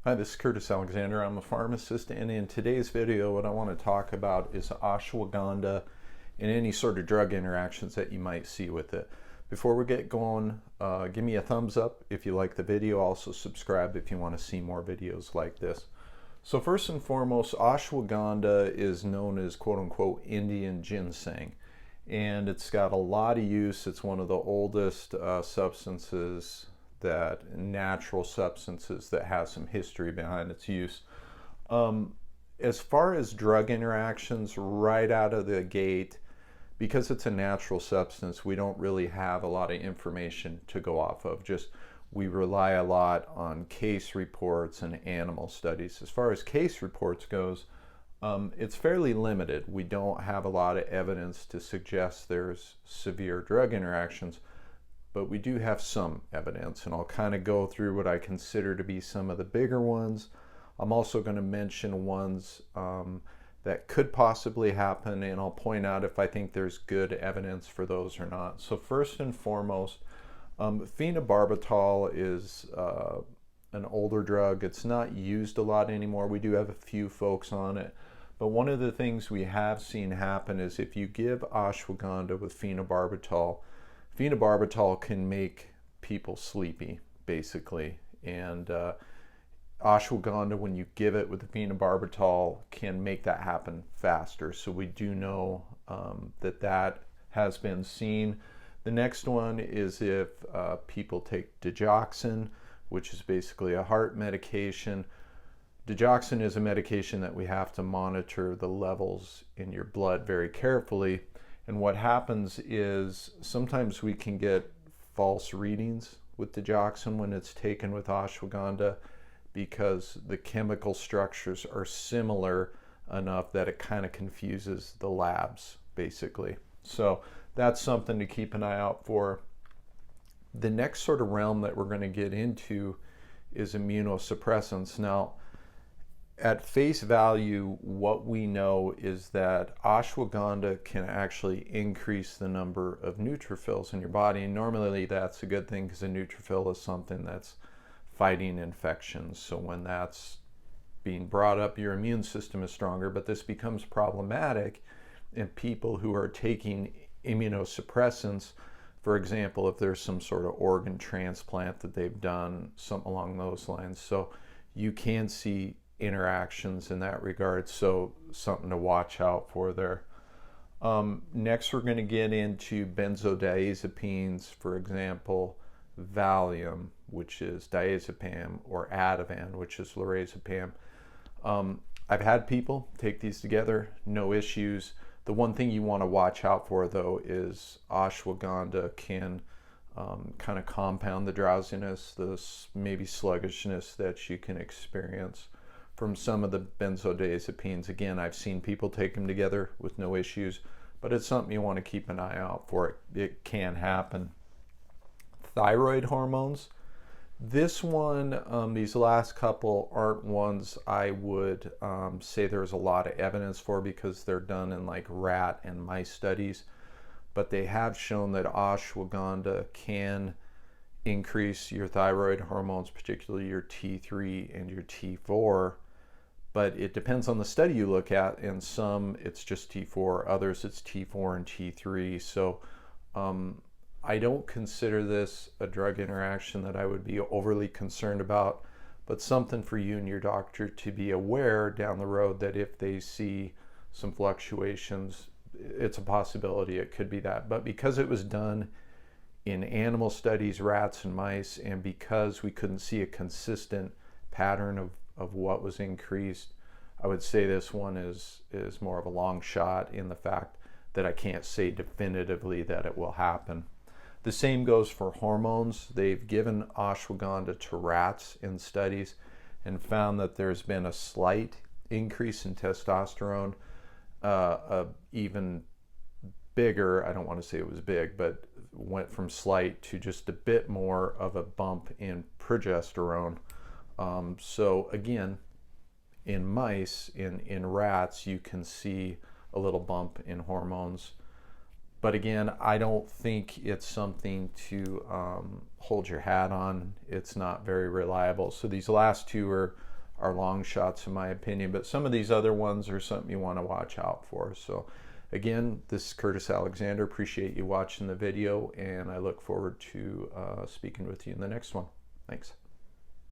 Hi, this is Curtis Alexander. I'm a pharmacist, and in today's video, what I want to talk about is ashwagandha and any sort of drug interactions that you might see with it. Before we get going, give me a thumbs up if you like the video. Also, subscribe if you want to see more videos like this. So first and foremost, ashwagandha is known as quote-unquote Indian ginseng, and it's got a lot of use. It's one of the oldest natural substances that has some history behind its use. As far as drug interactions, right out of the gate, because it's a natural substance, we don't really have a lot of information to go off of. We rely a lot on case reports and animal studies. As far as case reports goes, it's fairly limited. We don't have a lot of evidence to suggest there's severe drug interactions, but we do have some evidence, and I'll kind of go through what I consider to be some of the bigger ones. I'm also going to mention ones that could possibly happen, and I'll point out if I think there's good evidence for those or not. So first and foremost, phenobarbital is an older drug. It's not used a lot anymore. We do have a few folks on it, but one of the things we have seen happen is if you give ashwagandha with phenobarbital can make people sleepy, basically. And ashwagandha, when you give it with the phenobarbital, can make that happen faster. So we do know that has been seen. The next one is if people take Digoxin, which is basically a heart medication. Digoxin is a medication that we have to monitor the levels in your blood very carefully. And what happens is sometimes we can get false readings with Digoxin when it's taken with ashwagandha, because the chemical structures are similar enough that it kind of confuses the labs, basically. So that's something to keep an eye out for. The next sort of realm that we're going to get into is immunosuppressants. Now, at face value, what we know is that ashwagandha can actually increase the number of neutrophils in your body. And normally that's a good thing, because a neutrophil is something that's fighting infections. So when that's being brought up, your immune system is stronger. But this becomes problematic in people who are taking immunosuppressants. For example, if there's some sort of organ transplant that they've done, something along those lines. So you can see interactions in that regard, so something to watch out for there. Next, we're going to get into benzodiazepines, for example, Valium, which is diazepam, or Ativan, which is lorazepam. I've had people take these together, no issues. The one thing you want to watch out for, though, is ashwagandha can kind of compound the drowsiness, maybe sluggishness that you can experience from some of the benzodiazepines. Again, I've seen people take them together with no issues, but it's something you want to keep an eye out for. It can happen. Thyroid hormones. This one, these last couple aren't ones I would say there's a lot of evidence for, because they're done in like rat and mice studies, but they have shown that ashwagandha can increase your thyroid hormones, particularly your T3 and your T4. But it depends on the study you look at. In some, it's just T4, others it's T4 and T3. So I don't consider this a drug interaction that I would be overly concerned about, but something for you and your doctor to be aware down the road, that if they see some fluctuations, it's a possibility it could be that. But because it was done in animal studies, rats and mice, and because we couldn't see a consistent pattern of what was increased, I would say this one is more of a long shot, in the fact that I can't say definitively that it will happen. The same goes for hormones. They've given ashwagandha to rats in studies and found that there's been a slight increase in testosterone, even bigger, I don't want to say it was big, but went from slight to just a bit more of a bump in progesterone. So again, in mice, in rats, you can see a little bump in hormones. But again, I don't think it's something to hold your hat on. It's not very reliable. So these last two are are long shots in my opinion, but some of these other ones are something you want to watch out for. So again, this is Curtis Alexander. Appreciate you watching the video, and I look forward to speaking with you in the next one. Thanks.